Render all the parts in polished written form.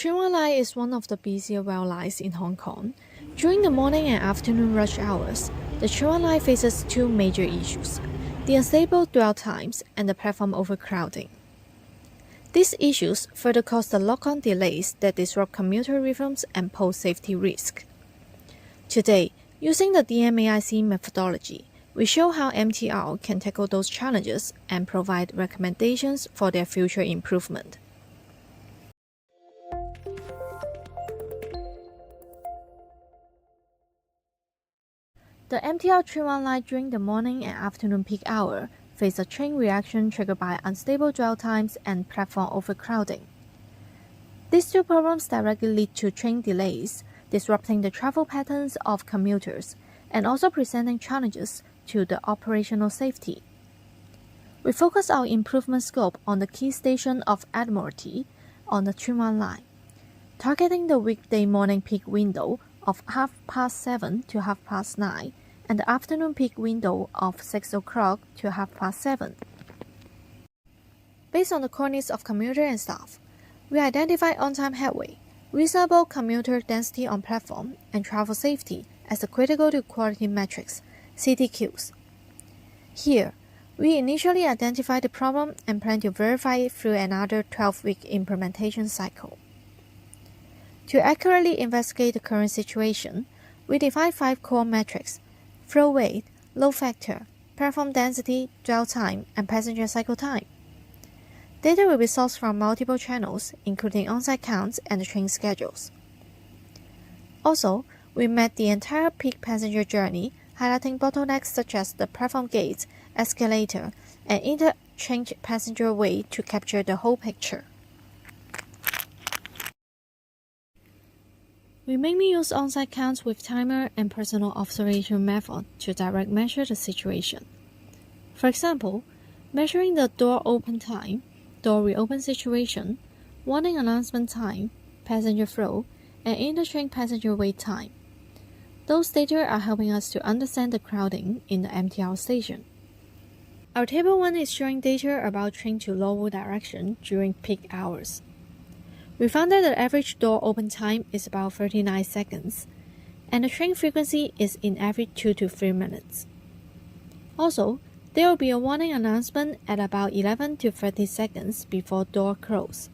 Tsuen Wan Line is one of the busier rail lines in Hong Kong. During the morning and afternoon rush hours, the Tsuen Wan Line faces two major issues: the unstable dwell times and the platform overcrowding. These issues further cause the lock-on delays that disrupt commuter rhythms and pose safety risk. Today, using the DMAIC methodology, we show how MTR can tackle those challenges and provide recommendations for their future improvement. The MTR Tsuen Wan Line during the morning and afternoon peak hour face a chain reaction triggered by unstable dwell times and platform overcrowding. These two problems directly lead to train delays, disrupting the travel patterns of commuters, and also presenting challenges to the operational safety. We focus our improvement scope on the key station of Admiralty on the Tsuen Wan Line, targeting the weekday morning peak window of 7:30 to 9:30 and the afternoon peak window of 6 o'clock to 7:30. Based on the core needs of commuter and staff, we identify on-time headway, reasonable commuter density on platform, and travel safety as the critical to quality metrics, CTQs. Here, we initially identify the problem and plan to verify it through another 12-week implementation cycle. To accurately investigate the current situation, we define 5 core metrics: flow weight, load factor, platform density, dwell time, and passenger cycle time. Data will be sourced from multiple channels, including on-site counts and the train schedules. Also, we map the entire peak passenger journey, highlighting bottlenecks such as the platform gates, escalator, and interchange passenger weight to capture the whole picture. We mainly use on-site counts with timer and personal observation method to direct measure the situation. For example, measuring the door open time, door reopen situation, warning announcement time, passenger flow, and interchange passenger wait time. Those data are helping us to understand the crowding in the MTR station. Our Table 1 is showing data about train to Lowood direction during peak hours. We found that the average door open time is about 39 seconds, and the train frequency is in every 2 to 3 minutes. Also, there will be a warning announcement at about 11 to 30 seconds before door close.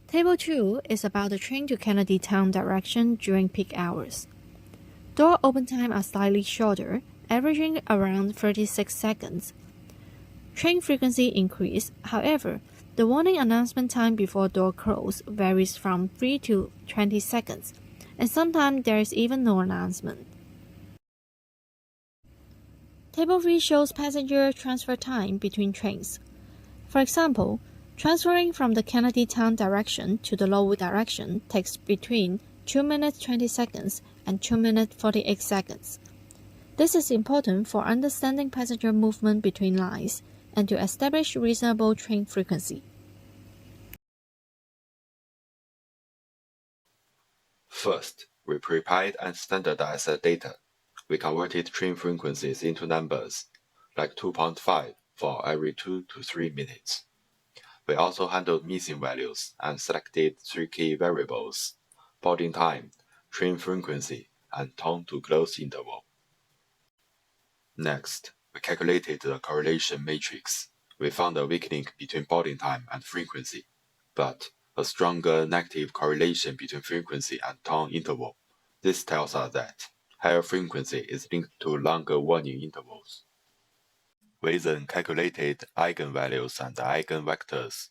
Table 2 is about the train to Kennedy Town direction during peak hours. Door open time are slightly shorter, averaging around 36 seconds. Train frequency increased, however, the warning announcement time before door close varies from 3 to 20 seconds, and sometimes there is even no announcement. Table 3 shows passenger transfer time between trains. For example, transferring from the Kennedy Town direction to the Lowood direction takes between 2 minutes 20 seconds and 2 minutes 48 seconds. This is important for understanding passenger movement between lines and to establish reasonable train frequency. First, we prepared and standardized the data. We converted train frequencies into numbers, like 2.5 for every 2 to 3 minutes. We also handled missing values and selected 3 key variables: boarding time, train frequency, and tone to close interval. Next, we calculated the correlation matrix. We found a weak link between boarding time and frequency, but a stronger negative correlation between frequency and tone interval. This tells us that higher frequency is linked to longer warning intervals. We then calculated eigenvalues and eigenvectors.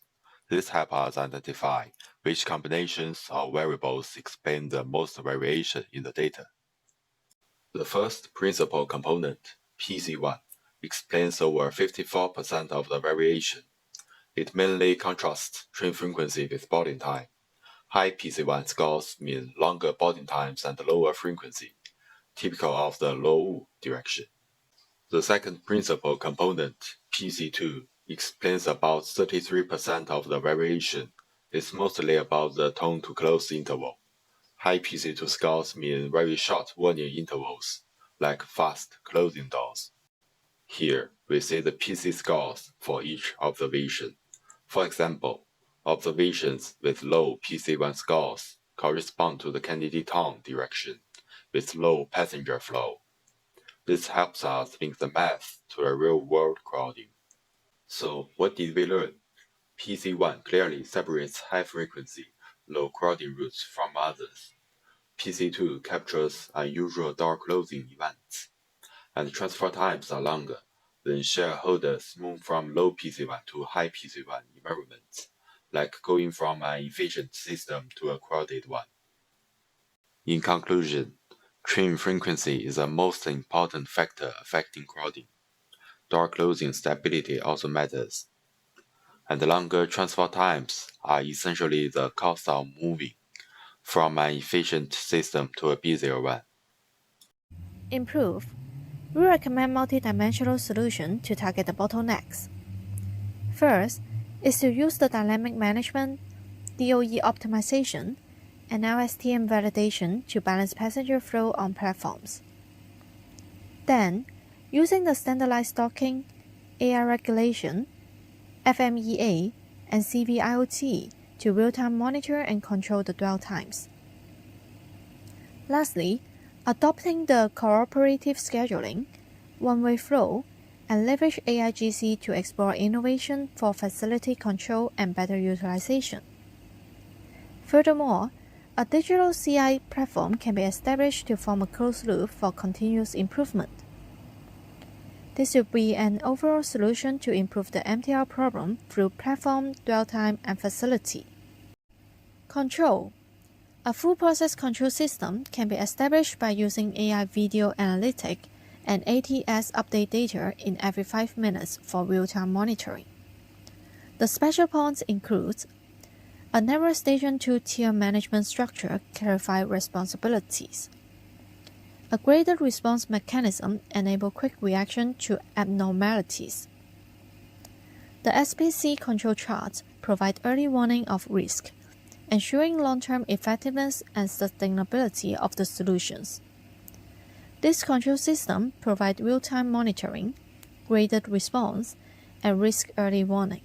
This helps us identify which combinations of variables explain the most variation in the data. The first principal component, PC1, explains over 54% of the variation. It mainly contrasts train frequency with boarding time. High PC1 scores mean longer boarding times and lower frequency, typical of the Lowood direction. The second principal component, PC2, explains about 33% of the variation. It's mostly about the tone to close interval. High PC2 scores mean very short warning intervals, like fast closing doors. Here, we see the PC scores for each observation. For example, Observations with low PC1 scores correspond to the Kennedy Town direction with low passenger flow. This helps us link the math to a real-world crowding. So what did we learn? PC1 clearly separates high-frequency, low-crowding routes from others. PC2 captures unusual door closing events, and transfer times are longer. Then shareholders move from low PC1 to high PC1 environments, like going from an efficient system to a crowded one. In conclusion, train frequency is the most important factor affecting crowding. Door closing stability also matters, and longer transfer times are essentially the cost of moving from an efficient system to a busier one. Improve. We recommend multi-dimensional solution to target the bottlenecks. First is to use the dynamic management, DOE optimization, and LSTM validation to balance passenger flow on platforms. Then, using the standardized docking, AI regulation, FMEA, and CVIoT to real-time monitor and control the dwell times. Lastly, adopting the cooperative scheduling, one-way flow, and leverage AIGC to explore innovation for facility control and better utilization. Furthermore, a digital CI platform can be established to form a closed loop for continuous improvement. This will be an overall solution to improve the MTR problem through platform, dwell time, and facility. Control. A full process control system can be established by using AI video analytic and ATS update data in every 5 minutes for real-time monitoring. The special points include a narrow station two-tier management structure clarify responsibilities. A graded response mechanism enable quick reaction to abnormalities. The SPC control charts provide early warning of risk, ensuring long-term effectiveness and sustainability of the solutions. This control system provides real-time monitoring, graded response, and risk early warning.